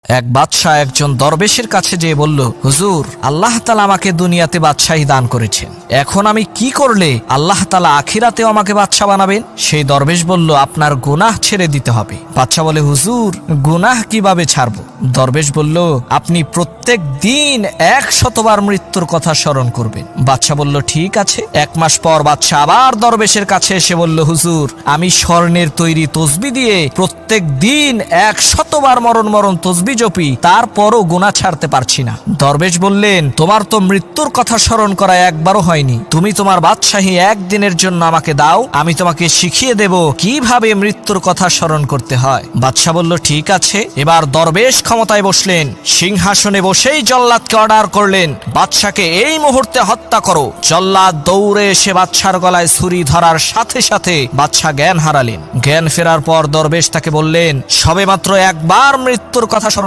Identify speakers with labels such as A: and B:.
A: এক বাদশাহ একজন দরবেশের কাছে যেয়ে বলল, হুজুর, আল্লাহ তাআলা আমাকে দুনিয়াতে বাদশাহী দান করেছেন, এখন আমি কি করলে আল্লাহ তাআলা আখিরাতেও আমাকে বাদশাহ বানাবেন? সেই দরবেশ বলল, আপনার গুনাহ ছেড়ে দিতে হবে। বাদশাহ বলে, হুজুর, গুনাহ কিভাবে ছাড়বো? দরবেশ বলল, আপনি প্রত্যেক দিন 100 বার মৃত্যুর কথা স্মরণ করবেন। বাদশাহ বলল, ঠিক আছে। 1 মাস পর বাদশাহ আবার দরবেশের কাছে এসে বলল, হুজুর, আমি স্বর্ণের তৈরি তসবি দিয়ে প্রত্যেক দিন 100 বার মরণ মরণ তসবি জপি, তারপরও গুনাহ ছাড়তে পারছি না। দরবেশ বললেন, তোমার তো মৃত্যুর কথা স্মরণ করা একবারও হয়নি, তুমি তোমার বাদশাহী একদিনের জন্য আমাকে দাও, আমি তোমাকে শিখিয়ে দেব কিভাবে মৃত্যুর কথা স্মরণ করতে হয়। বাদশাহ বলল, ঠিক আছে। এবার দরবেশ ক্ষমতায় বসলেন, সিংহাসনে বসেই জল্লাদকে অর্ডার করলেন, বাদশাকে এই মুহূর্তে হত্যা করো। জল্লাদ দৌড়ে এসে বাদশার গলায় ছুরি ধরার সাথে সাথে বাদশা জ্ঞান হারালেন। জ্ঞান ফেরার পর দরবেশ তাকে বললেন, সবেমাত্র একবার মৃত্যুর কথা স্মরণ